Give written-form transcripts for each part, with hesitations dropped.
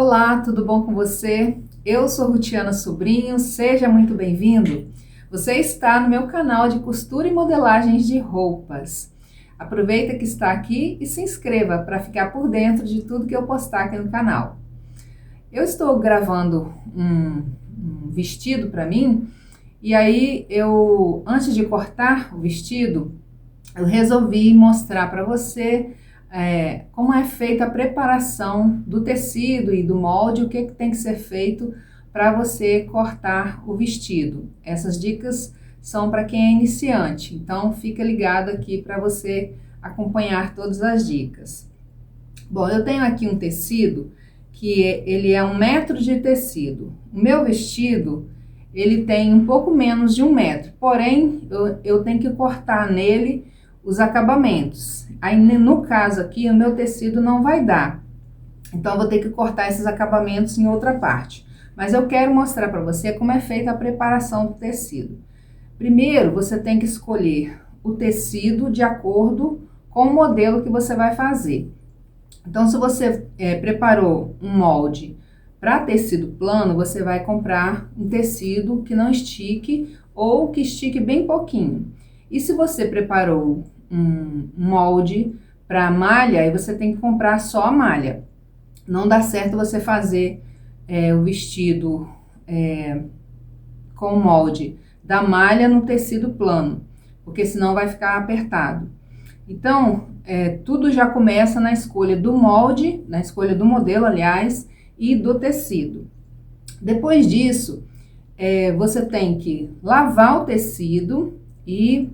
Olá, tudo bom com você? Eu sou Rutiana Sobrinho, seja muito bem-vindo. Você está no meu canal de costura e modelagens de roupas. Aproveita que está aqui e se inscreva para ficar por dentro de tudo que eu postar aqui no canal. Eu estou gravando um vestido para mim e aí antes de cortar o vestido, eu resolvi mostrar para você como é feita a preparação do tecido e do molde, o que tem que ser feito para você cortar o vestido. Essas dicas são para quem é iniciante, então fica ligado aqui para você acompanhar todas as dicas. Bom, eu tenho aqui um tecido que ele é 1 metro de tecido. O meu vestido, ele tem um pouco menos de 1 metro, porém eu tenho que cortar nele os acabamentos. Aí no caso aqui, o meu tecido não vai dar, então eu vou ter que cortar esses acabamentos em outra parte. Mas eu quero mostrar para você como é feita a preparação do tecido. Primeiro, você tem que escolher o tecido de acordo com o modelo que você vai fazer. Então, se você preparou um molde para tecido plano, você vai comprar um tecido que não estique ou que estique bem pouquinho. E se você preparou um molde para malha, aí você tem que comprar só a malha. Não dá certo você fazer o vestido com o molde da malha no tecido plano, porque senão vai ficar apertado. Então, tudo já começa na escolha do molde, na escolha do modelo, aliás, e do tecido. Depois disso, você tem que lavar o tecido e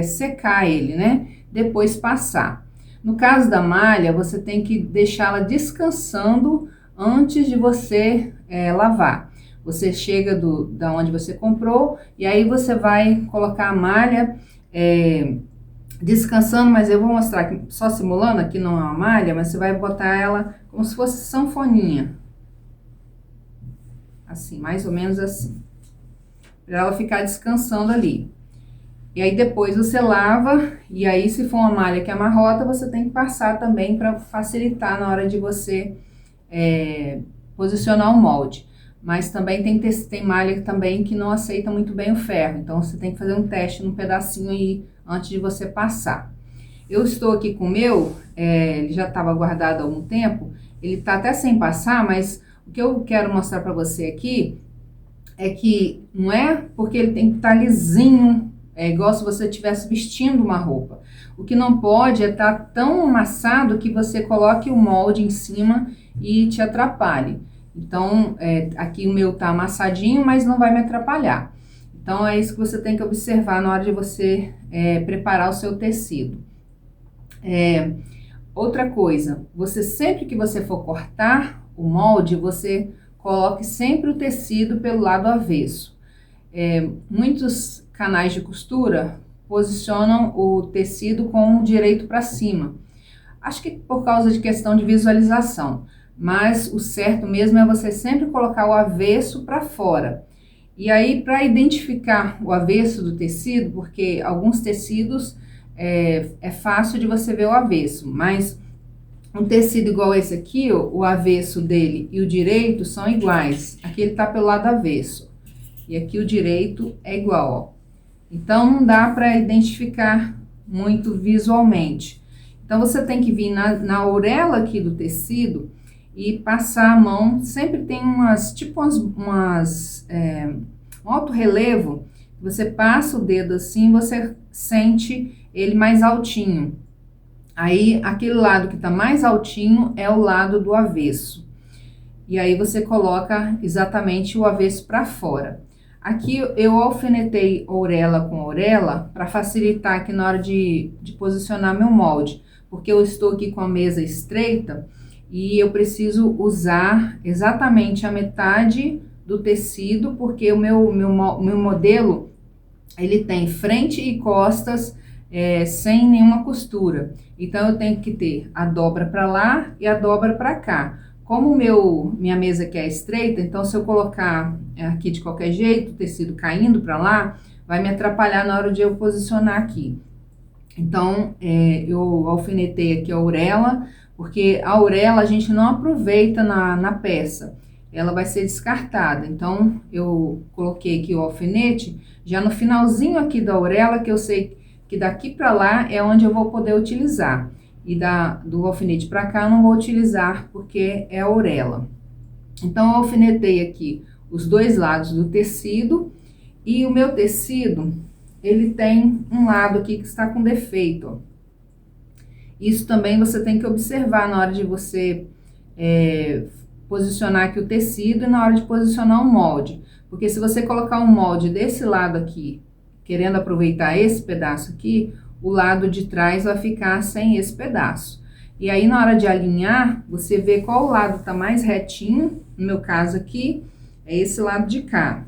secar ele, né? Depois passar. No caso da malha, você tem que deixá-la descansando antes de você lavar. Você chega da onde você comprou e aí você vai colocar a malha descansando, mas eu vou mostrar aqui, só simulando, aqui não é uma malha, mas você vai botar ela como se fosse sanfoninha. Assim, mais ou menos assim. Para ela ficar descansando ali. E aí depois você lava, e aí se for uma malha que é amarrota, você tem que passar também para facilitar na hora de você posicionar o molde. Mas também tem malha também que não aceita muito bem o ferro, então você tem que fazer um teste num pedacinho aí antes de você passar. Eu estou aqui com o meu, ele já estava guardado há algum tempo, ele tá até sem passar, mas o que eu quero mostrar para você aqui é que não é porque ele tem que estar lisinho, igual se você estivesse vestindo uma roupa. O que não pode é estar tão amassado que você coloque o molde em cima e te atrapalhe. Então, aqui o meu tá amassadinho, mas não vai me atrapalhar. Então, é isso que você tem que observar na hora de você preparar o seu tecido. Outra coisa, sempre que você for cortar o molde, você coloque sempre o tecido pelo lado avesso. Muitos canais de costura posicionam o tecido com o direito para cima. Acho que por causa de questão de visualização. Mas o certo mesmo é você sempre colocar o avesso para fora. E aí, para identificar o avesso do tecido, porque alguns tecidos é fácil de você ver o avesso, mas um tecido igual esse aqui, ó, o avesso dele e o direito são iguais. Aqui ele tá pelo lado avesso e aqui o direito é igual, ó. Então, não dá para identificar muito visualmente. Então, você tem que vir na orelha aqui do tecido e passar a mão. Sempre tem um alto relevo. Você passa o dedo assim, você sente ele mais altinho. Aí, aquele lado que tá mais altinho é o lado do avesso. E aí, você coloca exatamente o avesso para fora. Aqui, eu alfinetei orelha com orelha para facilitar aqui na hora de posicionar meu molde. Porque eu estou aqui com a mesa estreita e eu preciso usar exatamente a metade do tecido, porque o meu modelo, ele tem frente e costas sem nenhuma costura. Então, eu tenho que ter a dobra para lá e a dobra para cá. Como minha mesa aqui é estreita, então se eu colocar aqui de qualquer jeito, o tecido caindo para lá, vai me atrapalhar na hora de eu posicionar aqui. Então, eu alfinetei aqui a orelha porque a orelha a gente não aproveita na peça, ela vai ser descartada. Então, eu coloquei aqui o alfinete, já no finalzinho aqui da orelha, que eu sei que daqui para lá é onde eu vou poder utilizar. E do alfinete para cá eu não vou utilizar, porque é a orelha. Então, eu alfinetei aqui os dois lados do tecido, e o meu tecido, ele tem um lado aqui que está com defeito, ó. Isso também você tem que observar na hora de você posicionar aqui o tecido e na hora de posicionar o molde. Porque se você colocar um molde desse lado aqui, querendo aproveitar esse pedaço aqui, o lado de trás vai ficar sem esse pedaço. E aí, na hora de alinhar, você vê qual lado tá mais retinho. No meu caso aqui, é esse lado de cá.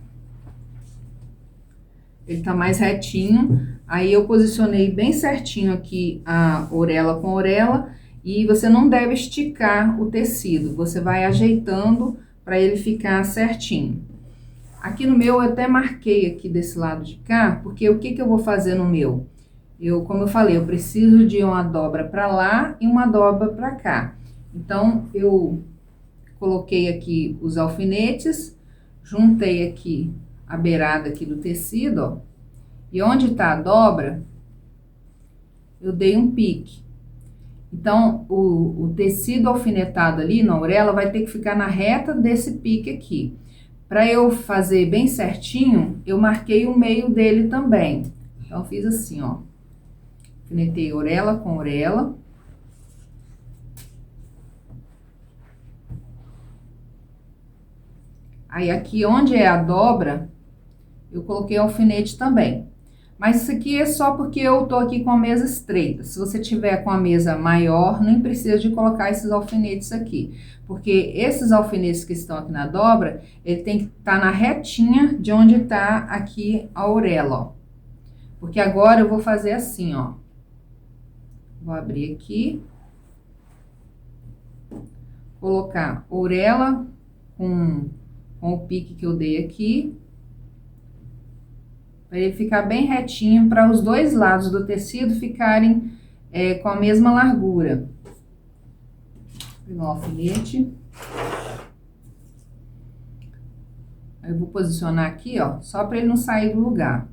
Ele tá mais retinho. Aí, eu posicionei bem certinho aqui a orelha com a orelha. E você não deve esticar o tecido. Você vai ajeitando para ele ficar certinho. Aqui no meu, eu até marquei aqui desse lado de cá, porque o que que eu vou fazer no meu? Como eu falei, eu preciso de uma dobra para lá e uma dobra para cá. Então, eu coloquei aqui os alfinetes, juntei aqui a beirada aqui do tecido, ó. E onde tá a dobra, eu dei um pique. Então, o tecido alfinetado ali na orelha vai ter que ficar na reta desse pique aqui. Para eu fazer bem certinho, eu marquei o meio dele também. Então, eu fiz assim, ó. Alfinetei orelha com orelha. Aí, aqui onde é a dobra, eu coloquei alfinete também. Mas isso aqui é só porque eu tô aqui com a mesa estreita. Se você tiver com a mesa maior, nem precisa de colocar esses alfinetes aqui. Porque esses alfinetes que estão aqui na dobra, ele tem que estar na retinha de onde tá aqui a orelha, ó. Porque agora eu vou fazer assim, ó. Vou abrir aqui. Colocar orelha com o pique que eu dei aqui. Para ele ficar bem retinho, para os dois lados do tecido ficarem com a mesma largura. Vou pegar um alfinete. Eu vou posicionar aqui, ó, só para ele não sair do lugar.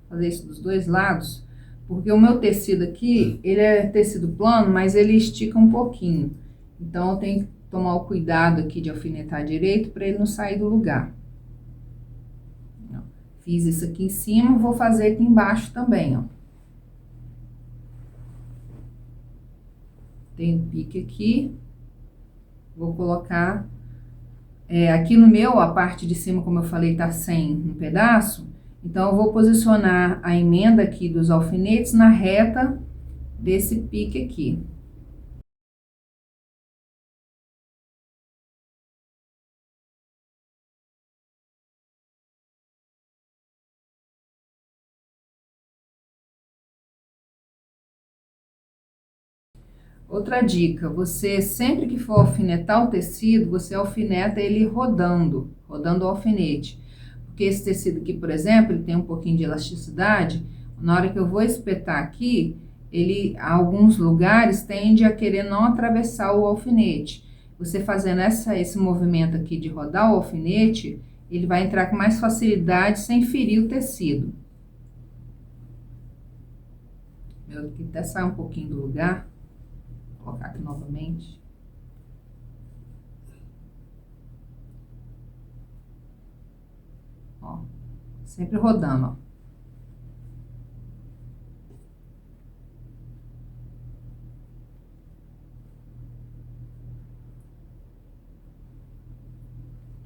Fazer isso dos dois lados, porque o meu tecido aqui, ele é tecido plano, mas ele estica um pouquinho. Então, eu tenho que tomar o cuidado aqui de alfinetar direito para ele não sair do lugar. Fiz isso aqui em cima, vou fazer aqui embaixo também, ó. Tem um pique aqui. Vou colocar... aqui no meu, a parte de cima, como eu falei, tá sem um pedaço. Então, eu vou posicionar a emenda aqui dos alfinetes na reta desse pique aqui. Outra dica, você sempre que for alfinetar o tecido, você alfineta ele rodando o alfinete. Porque esse tecido aqui, por exemplo, ele tem um pouquinho de elasticidade. Na hora que eu vou espetar aqui, ele, alguns lugares, tende a querer não atravessar o alfinete. Você fazendo esse movimento aqui de rodar o alfinete, ele vai entrar com mais facilidade, sem ferir o tecido. Meu aqui até sai um pouquinho do lugar. Vou colocar aqui novamente. Ó, sempre rodando, ó.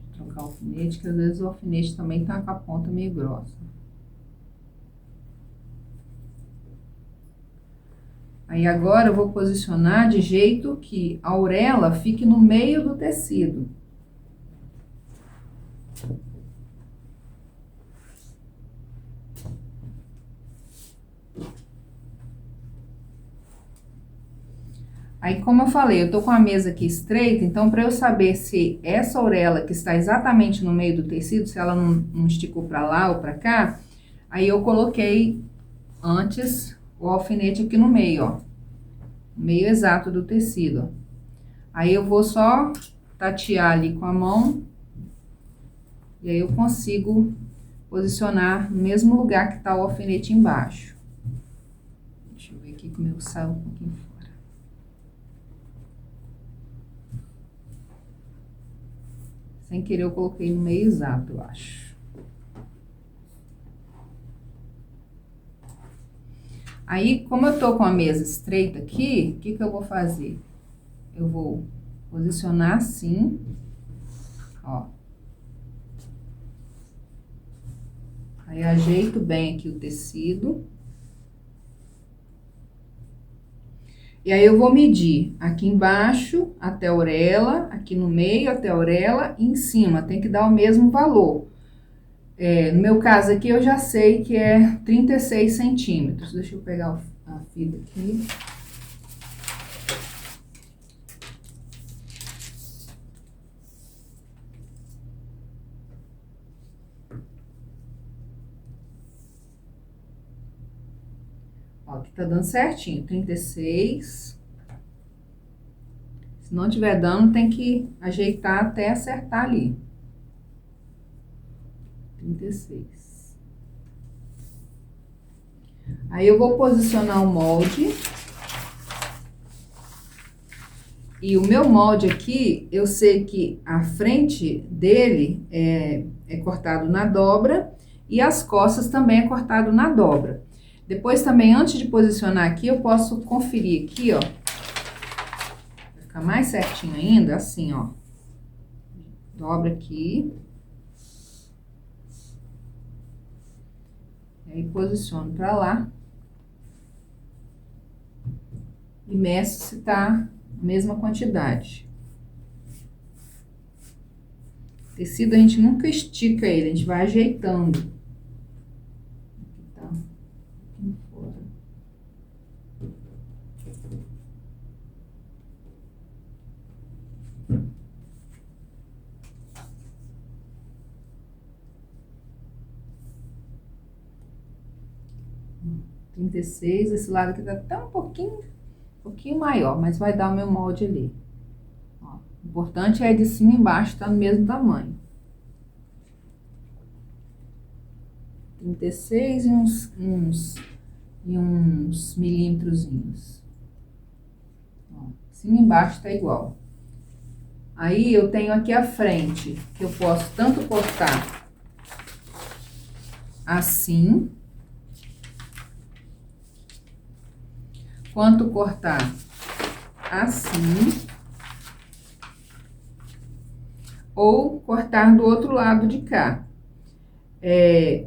Vou trocar o alfinete, que às vezes o alfinete também tá com a ponta meio grossa. Aí, agora, eu vou posicionar de jeito que a orelha fique no meio do tecido. Aí, como eu falei, eu tô com a mesa aqui estreita, então, para eu saber se essa orelha que está exatamente no meio do tecido, se ela não esticou para lá ou para cá, aí eu coloquei antes o alfinete aqui no meio, ó. meio exato do tecido, ó. Aí eu vou só tatear ali com a mão, e aí eu consigo posicionar no mesmo lugar que tá o alfinete embaixo. Deixa eu ver aqui como eu saio um pouquinho fora. Sem querer eu coloquei no meio exato, eu acho. Aí, como eu tô com a mesa estreita aqui, o que que eu vou fazer? Eu vou posicionar assim, ó. Aí, ajeito bem aqui o tecido. E aí, eu vou medir aqui embaixo até a orelha, aqui no meio até a orelha, e em cima tem que dar o mesmo valor. No meu caso aqui, eu já sei que é 36 centímetros. Deixa eu pegar a fita aqui. Ó, aqui tá dando certinho, 36. Se não tiver dando, tem que ajeitar até acertar ali. 36. Aí, eu vou posicionar o molde. E o meu molde aqui, eu sei que a frente dele é cortado na dobra e as costas também é cortado na dobra. Depois também, antes de posicionar aqui, eu posso conferir aqui, ó. Vai ficar mais certinho ainda, assim, ó. Dobra aqui. E aí, posiciono pra lá. E meço se tá a mesma quantidade. Tecido a gente nunca estica ele, a gente vai ajeitando. Aqui tá um pouquinho fora. Ó, 36, esse lado aqui tá até um pouquinho maior, mas vai dar o meu molde ali. Ó, o importante é de cima e embaixo tá no mesmo tamanho. 36 e uns milímetrozinhos. Ó, cima e embaixo tá igual. Aí, eu tenho aqui a frente, que eu posso tanto cortar assim, quanto cortar assim, ou cortar do outro lado de cá.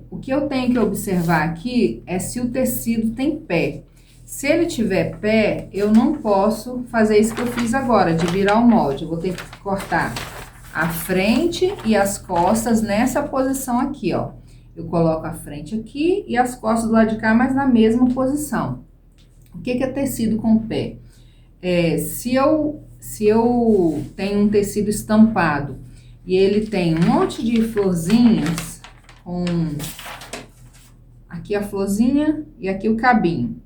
O que eu tenho que observar aqui é se o tecido tem pé. Se ele tiver pé, eu não posso fazer isso que eu fiz agora, de virar o molde. Eu vou ter que cortar a frente e as costas nessa posição aqui, ó. Eu coloco a frente aqui e as costas do lado de cá, mas na mesma posição. O que é tecido com pé? Se eu tenho um tecido estampado e ele tem um monte de florzinhas, aqui a florzinha e aqui o cabinho.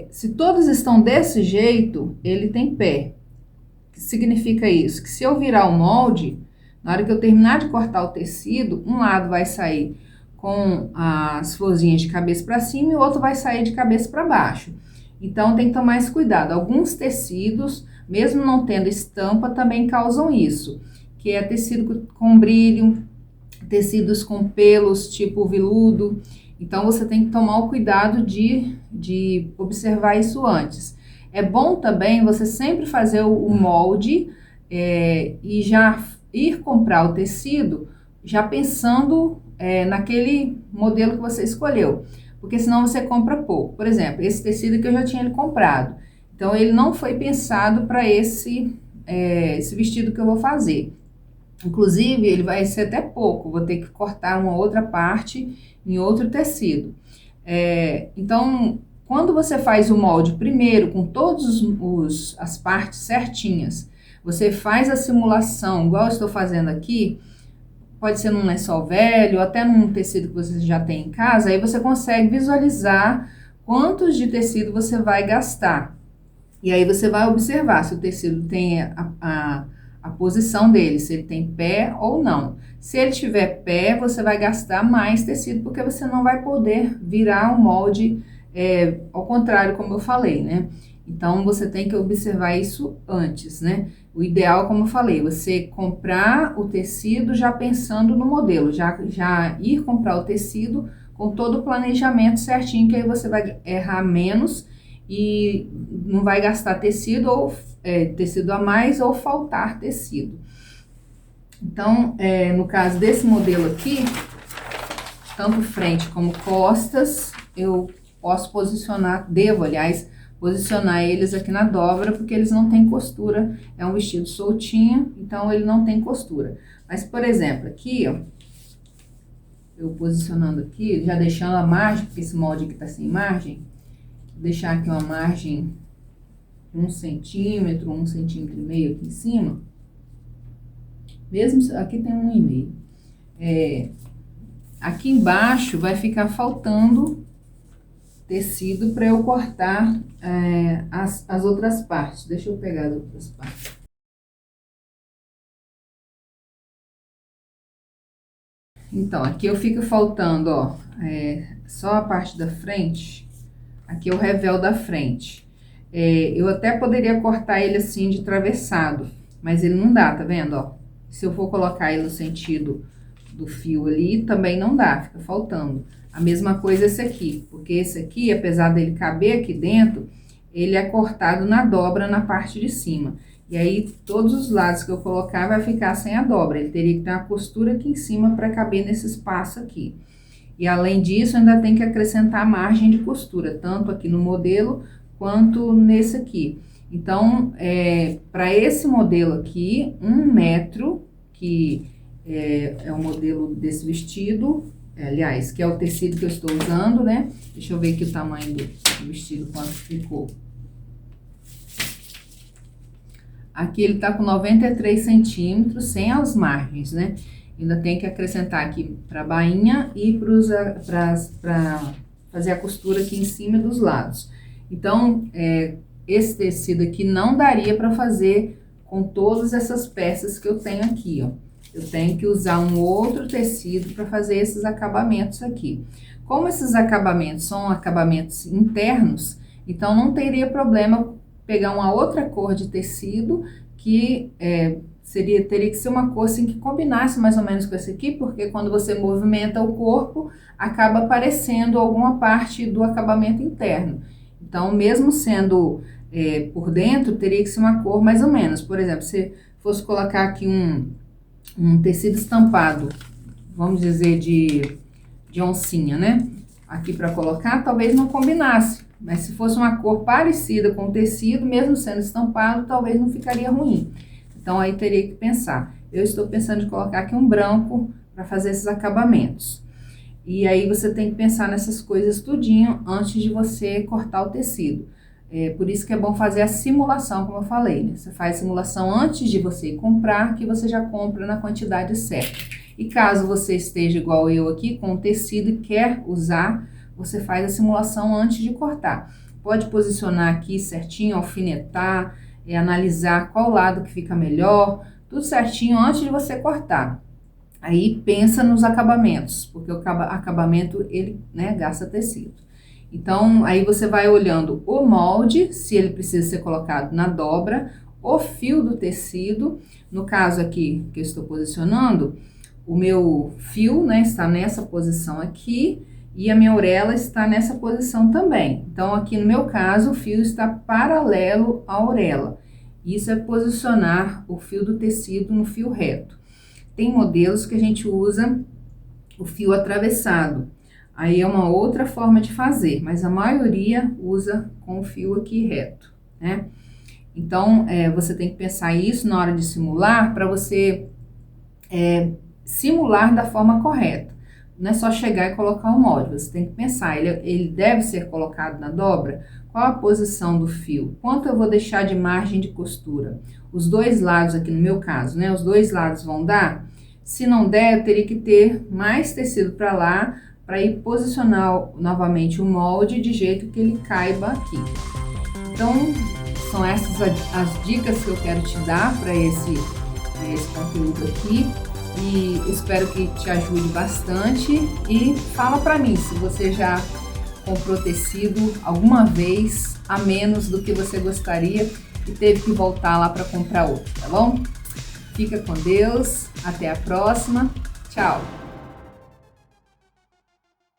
Se todos estão desse jeito, ele tem pé. O que significa isso? Que se eu virar o molde, na hora que eu terminar de cortar o tecido, um lado vai sair com as florzinhas de cabeça para cima e o outro vai sair de cabeça para baixo. Então, tem que tomar esse cuidado. Alguns tecidos, mesmo não tendo estampa, também causam isso, que é tecido com brilho, tecidos com pelos tipo veludo. Então, você tem que tomar o cuidado de observar isso antes. É bom também você sempre fazer o molde e já ir comprar o tecido já pensando naquele modelo que você escolheu. Porque senão você compra pouco. Por exemplo, esse tecido que eu já tinha ele comprado. Então, ele não foi pensado para esse vestido que eu vou fazer. Inclusive, ele vai ser até pouco. Vou ter que cortar uma outra parte em outro tecido. Então, quando você faz o molde primeiro, com todas as partes certinhas, você faz a simulação, igual eu estou fazendo aqui, pode ser num lençol velho, ou até num tecido que você já tem em casa, aí você consegue visualizar quantos de tecido você vai gastar. E aí você vai observar se o tecido tem a posição dele, se ele tem pé ou não. Se ele tiver pé, você vai gastar mais tecido, porque você não vai poder virar o molde ao contrário, como eu falei, né? Então, você tem que observar isso antes, né? O ideal, como eu falei, você comprar o tecido já pensando no modelo, já ir comprar o tecido com todo o planejamento certinho, que aí você vai errar menos e não vai gastar tecido ou tecido a mais ou faltar tecido. Então, no caso desse modelo aqui, tanto frente como costas, eu posso posicionar, aliás, posicionar eles aqui na dobra, porque eles não têm costura, é um vestido soltinho, então ele não tem costura. Mas, por exemplo, aqui, ó, eu posicionando aqui, já deixando a margem, porque esse molde aqui tá sem margem, vou deixar aqui uma margem de 1 centímetro, 1,5 centímetros aqui em cima. Mesmo aqui tem 1,5. Aqui embaixo vai ficar faltando tecido para eu cortar as outras partes. Deixa eu pegar as outras partes. Então, aqui eu fico faltando, ó, só a parte da frente. Aqui é o revel da frente. Eu até poderia cortar ele assim de travessado, mas ele não dá, tá vendo, ó? Se eu for colocar ele no sentido do fio ali, também não dá, fica faltando. A mesma coisa esse aqui, porque esse aqui, apesar dele caber aqui dentro, ele é cortado na dobra na parte de cima. E aí, todos os lados que eu colocar vai ficar sem a dobra. Ele teria que ter uma costura aqui em cima para caber nesse espaço aqui. E além disso, ainda tem que acrescentar margem de costura, tanto aqui no modelo quanto nesse aqui. Então, para esse modelo aqui, 1 metro, que é o modelo desse vestido, aliás, que é o tecido que eu estou usando, né? Deixa eu ver aqui o tamanho do vestido, quanto ficou. Aqui ele tá com 93 centímetros, sem as margens, né? Ainda tem que acrescentar aqui pra bainha e pra fazer a costura aqui em cima dos lados. Então, esse tecido aqui não daria pra fazer com todas essas peças que eu tenho aqui, ó. Eu tenho que usar um outro tecido para fazer esses acabamentos aqui. Como esses acabamentos são acabamentos internos, então não teria problema pegar uma outra cor de tecido que teria que ser uma cor assim que combinasse mais ou menos com esse aqui, porque quando você movimenta o corpo, acaba aparecendo alguma parte do acabamento interno. Então, mesmo sendo por dentro, teria que ser uma cor mais ou menos. Por exemplo, se fosse colocar aqui um tecido estampado, vamos dizer de oncinha, né? Aqui para colocar, talvez não combinasse. Mas se fosse uma cor parecida com o tecido, mesmo sendo estampado, talvez não ficaria ruim. Então, aí teria que pensar. Eu estou pensando em colocar aqui um branco para fazer esses acabamentos. E aí, você tem que pensar nessas coisas tudinho antes de você cortar o tecido. Por isso que é bom fazer a simulação, como eu falei, né? Você faz a simulação antes de você comprar, que você já compra na quantidade certa. E caso você esteja igual eu aqui, com o tecido e quer usar, você faz a simulação antes de cortar. Pode posicionar aqui certinho, alfinetar, analisar qual lado que fica melhor, tudo certinho antes de você cortar. Aí pensa nos acabamentos, porque o acabamento, ele, né, gasta tecido. Então, aí você vai olhando o molde, se ele precisa ser colocado na dobra, o fio do tecido. No caso aqui que eu estou posicionando, o meu fio, né, está nessa posição aqui, e a minha orelha está nessa posição também. Então, aqui no meu caso, o fio está paralelo à orelha. Isso é posicionar o fio do tecido no fio reto. Tem modelos que a gente usa o fio atravessado. Aí é uma outra forma de fazer, mas a maioria usa com o fio aqui reto, né? Então, você tem que pensar isso na hora de simular, para você simular da forma correta. Não é só chegar e colocar o molde, você tem que pensar, ele deve ser colocado na dobra? Qual a posição do fio? Quanto eu vou deixar de margem de costura? Os dois lados aqui no meu caso, né? Os dois lados vão dar? Se não der, eu teria que ter mais tecido para lá, para ir posicionar novamente o molde de jeito que ele caiba aqui. Então, são essas as dicas que eu quero te dar para esse conteúdo aqui. E espero que te ajude bastante. E fala para mim se você já comprou tecido alguma vez a menos do que você gostaria e teve que voltar lá para comprar outro, tá bom? Fica com Deus, até a próxima, tchau!